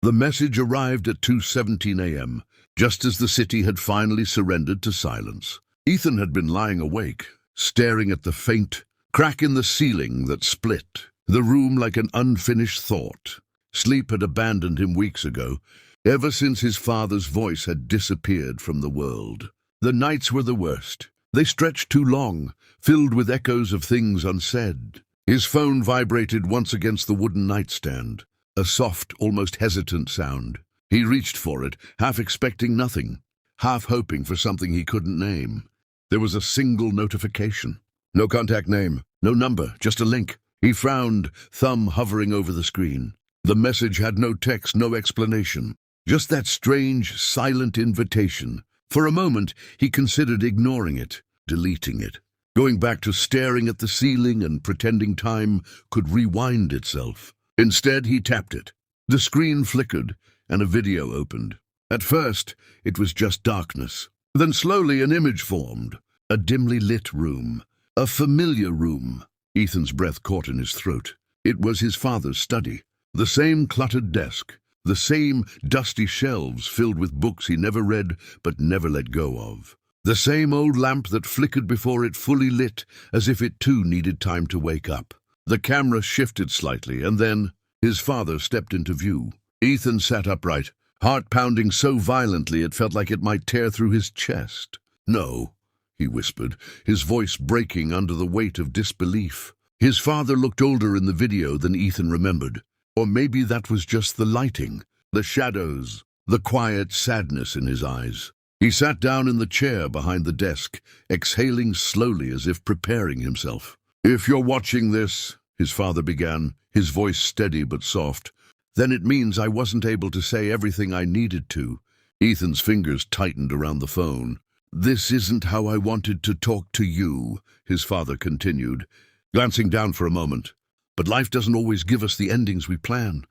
The message arrived at 2:17 a.m., just as the city had finally surrendered to silence. Ethan had been lying awake, staring at the faint crack in the ceiling that split the room like an unfinished thought. Sleep had abandoned him weeks ago, ever since his father's voice had disappeared from the world. The nights were the worst. They stretched too long, filled with echoes of things unsaid. His phone vibrated once against the wooden nightstand, a soft, almost hesitant sound. He reached for it, half expecting nothing, half hoping for something he couldn't name. There was a single notification. No contact name, no number, just a link. He frowned, thumb hovering over the screen. The message had no text, no explanation. Just that strange, silent invitation. For a moment, he considered ignoring it, deleting it, going back to staring at the ceiling and pretending time could rewind itself. Instead, he tapped it. The screen flickered, and a video opened. At first, it was just darkness. Then slowly an image formed. A dimly lit room. A familiar room. Ethan's breath caught in his throat. It was his father's study. The same cluttered desk. The same dusty shelves filled with books he never read but never let go of. The same old lamp that flickered before it fully lit, as if it too needed time to wake up. The camera shifted slightly, and then his father stepped into view. Ethan sat upright, heart pounding so violently it felt like it might tear through his chest. "No," he whispered, his voice breaking under the weight of disbelief. His father looked older in the video than Ethan remembered. Or maybe that was just the lighting, the shadows, the quiet sadness in his eyes. He sat down in the chair behind the desk, exhaling slowly as if preparing himself. "If you're watching this," his father began, his voice steady but soft, "then it means I wasn't able to say everything I needed to." Ethan's fingers tightened around the phone. "This isn't how I wanted to talk to you," his father continued, glancing down for a moment. "But life doesn't always give us the endings we plan."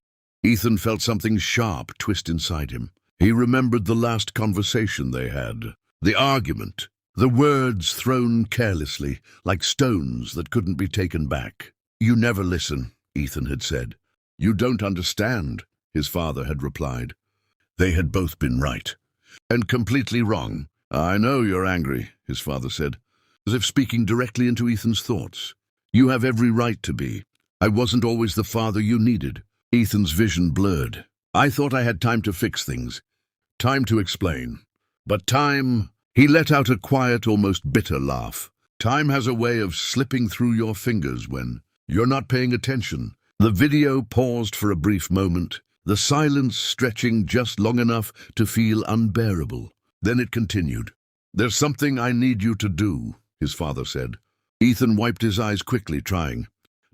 Ethan felt something sharp twist inside him. He remembered the last conversation they had, the argument, the words thrown carelessly, like stones that couldn't be taken back. "You never listen," Ethan had said. "You don't understand," his father had replied. They had both been right, and completely wrong. "I know you're angry," his father said, as if speaking directly into Ethan's thoughts. "You have every right to be. I wasn't always the father you needed." Ethan's vision blurred. "I thought I had time to fix things, time to explain. But time..." He let out a quiet, almost bitter laugh. "Time has a way of slipping through your fingers when you're not paying attention." The video paused for a brief moment, the silence stretching just long enough to feel unbearable. Then it continued. "There's something I need you to do," his father said. Ethan wiped his eyes quickly, trying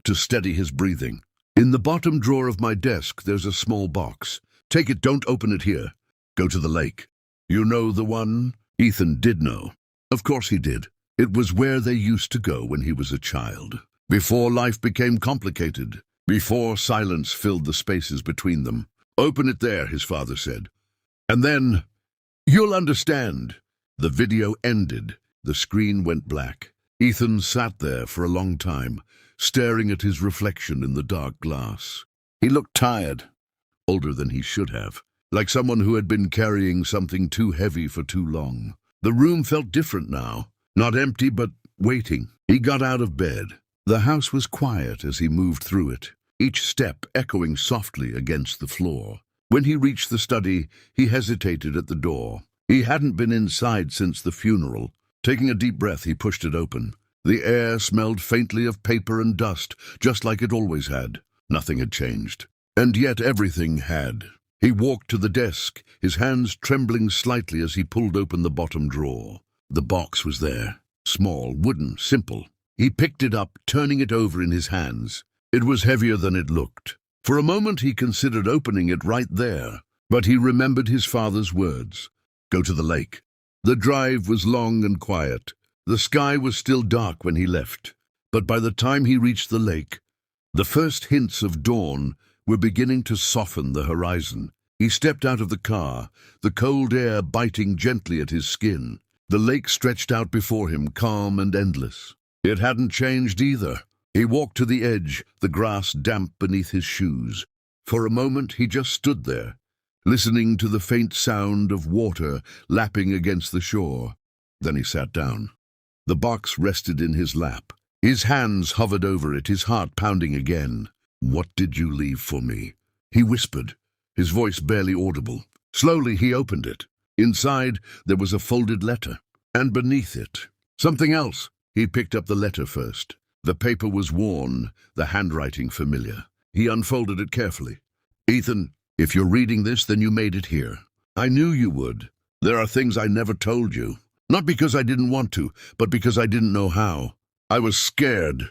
to steady his breathing. "In the bottom drawer of my desk, there's a small box. Take it, don't open it here. Go to the lake." "You know the one?" Ethan did know. Of course he did. It was where they used to go when he was a child. Before life became complicated. Before silence filled the spaces between them. "Open it there," his father said. "And then, you'll understand." The video ended. The screen went black. Ethan sat there for a long time, staring at his reflection in the dark glass. He looked tired, older than he should have, like someone who had been carrying something too heavy for too long. The room felt different now, not empty but waiting. He got out of bed. The house was quiet as he moved through it, each step echoing softly against the floor. When he reached the study, he hesitated at the door. He hadn't been inside since the funeral. Taking a deep breath, he pushed it open. The air smelled faintly of paper and dust, just like it always had. Nothing had changed. And yet everything had. He walked to the desk, his hands trembling slightly as he pulled open the bottom drawer. The box was there. Small, wooden, simple. He picked it up, turning it over in his hands. It was heavier than it looked. For a moment he considered opening it right there, but he remembered his father's words. Go to the lake. The drive was long and quiet. The sky was still dark when he left, but by the time he reached the lake, the first hints of dawn were beginning to soften the horizon. He stepped out of the car, the cold air biting gently at his skin. The lake stretched out before him, calm and endless. It hadn't changed either. He walked to the edge, the grass damp beneath his shoes. For a moment he just stood there, listening to the faint sound of water lapping against the shore. Then he sat down. The box rested in his lap. His hands hovered over it, his heart pounding again. "What did you leave for me?" he whispered, his voice barely audible. Slowly he opened it. Inside there was a folded letter, and beneath it, something else. He picked up the letter first. The paper was worn, the handwriting familiar. He unfolded it carefully. "Ethan, if you're reading this, then you made it here. I knew you would. There are things I never told you. Not because I didn't want to, but because I didn't know how. I was scared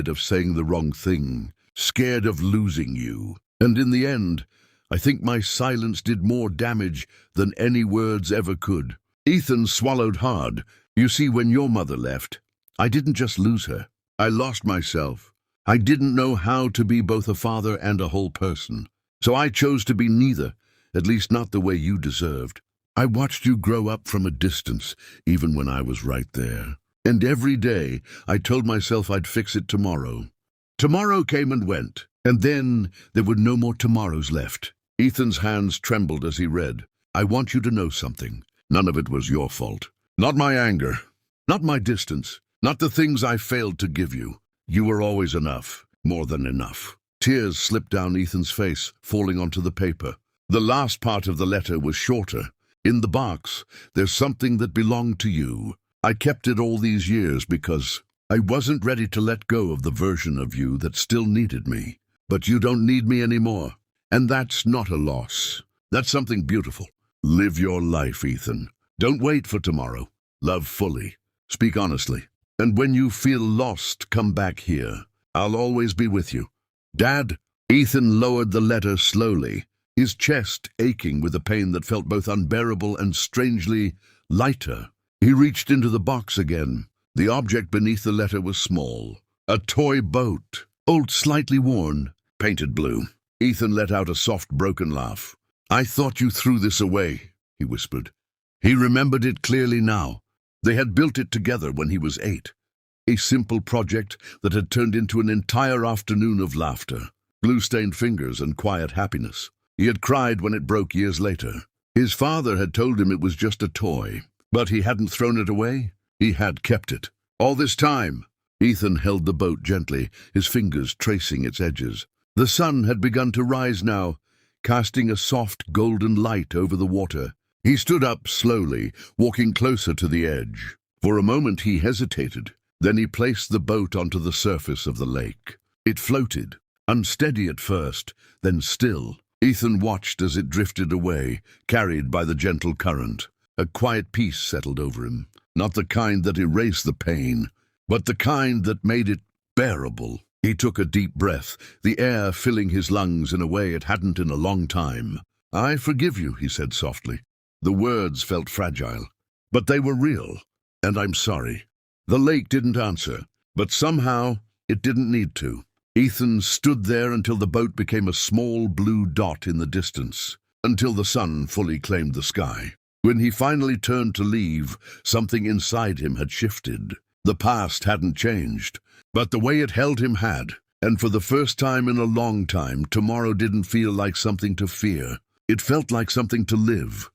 of saying the wrong thing, scared of losing you. And in the end, I think my silence did more damage than any words ever could." Ethan swallowed hard. "You see, when your mother left, I didn't just lose her. I lost myself. I didn't know how to be both a father and a whole person. So I chose to be neither, at least not the way you deserved. I watched you grow up from a distance, even when I was right there. And every day, I told myself I'd fix it tomorrow. Tomorrow came and went, and then there were no more tomorrows left." Ethan's hands trembled as he read. "I want you to know something. None of it was your fault. Not my anger, not my distance, not the things I failed to give you. You were always enough, more than enough." Tears slipped down Ethan's face, falling onto the paper. The last part of the letter was shorter. "In the box, there's something that belonged to you. I kept it all these years because I wasn't ready to let go of the version of you that still needed me. But you don't need me anymore. And that's not a loss. That's something beautiful. Live your life, Ethan. Don't wait for tomorrow. Love fully. Speak honestly. And when you feel lost, come back here. I'll always be with you. Dad." Ethan lowered the letter slowly, his chest aching with a pain that felt both unbearable and strangely lighter. He reached into the box again. The object beneath the letter was small. A toy boat, old, slightly worn, painted blue. Ethan let out a soft, broken laugh. "I thought you threw this away," he whispered. He remembered it clearly now. They had built it together when he was 8. A simple project that had turned into an entire afternoon of laughter, glue-stained fingers, and quiet happiness. He had cried when it broke years later. His father had told him it was just a toy, but he hadn't thrown it away. He had kept it. All this time, Ethan held the boat gently, his fingers tracing its edges. The sun had begun to rise now, casting a soft golden light over the water. He stood up slowly, walking closer to the edge. For a moment he hesitated. Then he placed the boat onto the surface of the lake. It floated, unsteady at first, then still. Ethan watched as it drifted away, carried by the gentle current. A quiet peace settled over him, not the kind that erased the pain, but the kind that made it bearable. He took a deep breath, the air filling his lungs in a way it hadn't in a long time. "I forgive you," he said softly. The words felt fragile, but they were real. "And I'm sorry." The lake didn't answer, but somehow it didn't need to. Ethan stood there until the boat became a small blue dot in the distance, until the sun fully claimed the sky. When he finally turned to leave, something inside him had shifted. The past hadn't changed, but the way it held him had. And for the first time in a long time, tomorrow didn't feel like something to fear. It felt like something to live.